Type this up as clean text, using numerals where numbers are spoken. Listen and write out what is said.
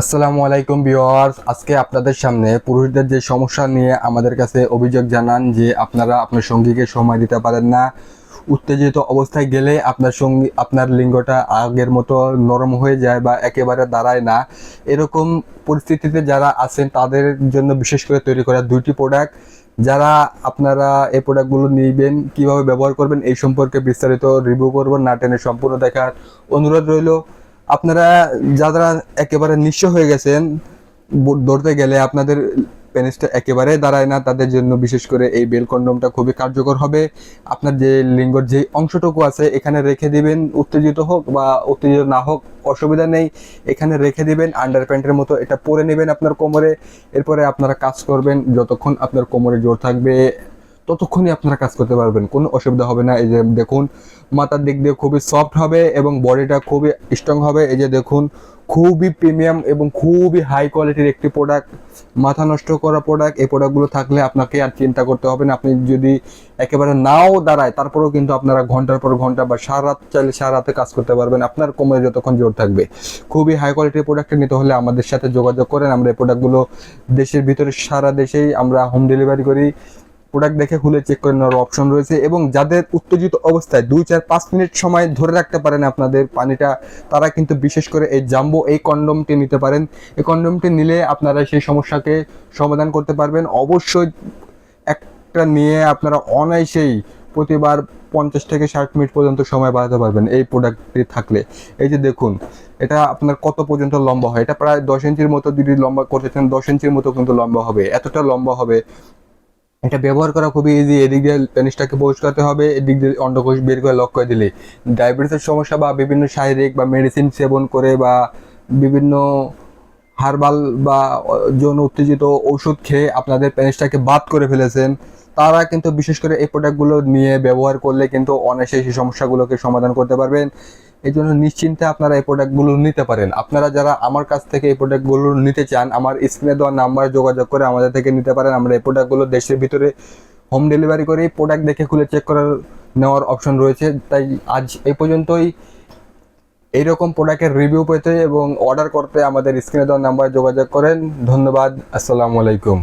আসসালামু আলাইকুম ভিউয়ার্স, আজকে আপনাদের সামনে পুরুষদের যে সমস্যা নিয়ে আমাদের কাছে অভিযোগ জানান যে আপনারা আপনার সঙ্গীকে সময় দিতে পারেন না। উত্তেজিত অবস্থায় গেলে আপনার লিঙ্গটা আগের মতো নরম হয়ে যায় বা একেবারে দাঁড়ায় না। এরকম পরিস্থিতিতে যারা আছেন তাদের জন্য বিশেষ করে তৈরি করা দুইটি প্রোডাক্ট। যারা আপনারা এই প্রোডাক্টগুলো নিবেন, কিভাবে ব্যবহার করবেন এই সম্পর্কে বিস্তারিত রিভিউ করবেন, না টেনে সম্পূর্ণ দেখার অনুরোধ রইল। আপনারা যারা একেবারে নিঃস্ব হয়ে গেছেন, ধরতে গেলে আপনাদের পেনিসটা একেবারে দাঁড়ায় না, তাদের জন্য বিশেষ করে এই বেল কন্ডমটা খুবই কার্যকর হবে। আপনার যে লিঙ্গর যে অংশটুকু আছে এখানে রেখে দিবেন, উত্তেজিত হোক বা উত্তেজিত না হোক অসুবিধা নেই, এখানে রেখে দিবেন। আন্ডার প্যান্টের মতো এটা পরে নেবেন আপনার কোমরে। এরপরে আপনারা কাজ করবেন, যতক্ষণ আপনার কোমরে জোর থাকবে ততক্ষণই আপনারা কাজ করতে পারবেন, কোনো অসুবিধা হবে না। এই যে দেখুন, মাথার দিক দিয়ে খুবই সফট হবে এবং বডিটা খুবই স্ট্রং হবে। এই যে দেখুন, খুবই প্রিমিয়াম এবং খুবই হাই কোয়ালিটির একটি প্রোডাক্ট, মাথা নষ্ট করা প্রোডাক্ট। এই প্রোডাক্টগুলো থাকলে আপনাকে আর চিন্তা করতে হবে না। আপনি যদি একেবারে নাও দাঁড়ায়, তারপরেও কিন্তু আপনারা ঘন্টার পর ঘন্টা বা সারা রাত চাইলে সারা রাতে কাজ করতে পারবেন, আপনার কোমরে যতক্ষণ জোর থাকবে। খুবই হাই কোয়ালিটির প্রোডাক্টটা নিতে হলে আমাদের সাথে যোগাযোগ করেন। আমরা এই প্রোডাক্টগুলো দেশের ভিতরে সারা দেশেই আমরা হোম ডেলিভারি করি। প্রোডাক্ট দেখে খুলে চেক করে নেওয়ার অপশন রয়েছে এবং যাদের উত্তেজিত অবস্থায় 2-4-5 মিনিট সময় ধরে রাখতে পারেন আপনাদের পানিটা, তারা কিন্তু বিশেষ করে এই জাম্বো এই কন্ডমটি নিতে পারেন। এই কন্ডমটি নিলে আপনারা সেই সমস্যাকে সমাধান করতে পারবেন। অবশ্যই একটা নিয়ে আপনারা অনায়াসেই প্রতিবার 50 থেকে 60 মিনিট পর্যন্ত সময় বাড়াতে পারবেন এই প্রোডাক্টটি থাকলে। এই যে দেখুন, এটা আপনার কত পর্যন্ত লম্বা হয়, এটা প্রায় 10 ইঞ্চির মতো যদি লম্বা করতে চান 10 ইঞ্চির মতো কিন্তু লম্বা হবে, এতটা লম্বা হবে। এটা ব্যবহার করা খুবই ইজি। এদিক দিয়ে পেনিসটাকে পরিষ্কারতে হবে, এদিক দিয়ে অন্ডকোষ বের করে লক করে দিলে ডায়াবেটিসের সমস্যা বা বিভিন্ন শারীরিক বা মেডিসিন সেবন করে বা বিভিন্ন হার্বাল বা যৌন উত্তেজিত ঔষধ খেয়ে আপনাদের পেনিসটাকে বাদ করে ফেলেছেন, তারা কিন্তু বিশেষ করে এই প্রোডাক্টগুলো নিয়ে ব্যবহার করলে কিন্তু অনায়াসে সেই সমস্যাগুলোকে সমাধান করতে পারবেন। এই জন্য নিশ্চিন্তে আপনারা এই প্রোডাক্টগুলো নিতে পারেন। আপনারা যারা আমার কাছ থেকে এই প্রোডাক্টগুলো নিতে চান, আমার স্ক্রিনে দেওয়া নাম্বারে যোগাযোগ করে আমাদের থেকে নিতে পারেন। আমরা এই প্রোডাক্টগুলো দেশের ভিতরে হোম ডেলিভারি করি। প্রোডাক্ট দেখে খুলে চেক করার নেওয়ার অপশন রয়েছে। তাই আজ এই পর্যন্তই। এইরকম প্রোডাক্টের রিভিউ পেতে এবং অর্ডার করতে আমাদের স্ক্রিনে দেওয়া নাম্বারে যোগাযোগ করেন। ধন্যবাদ। আসসালামু আলাইকুম।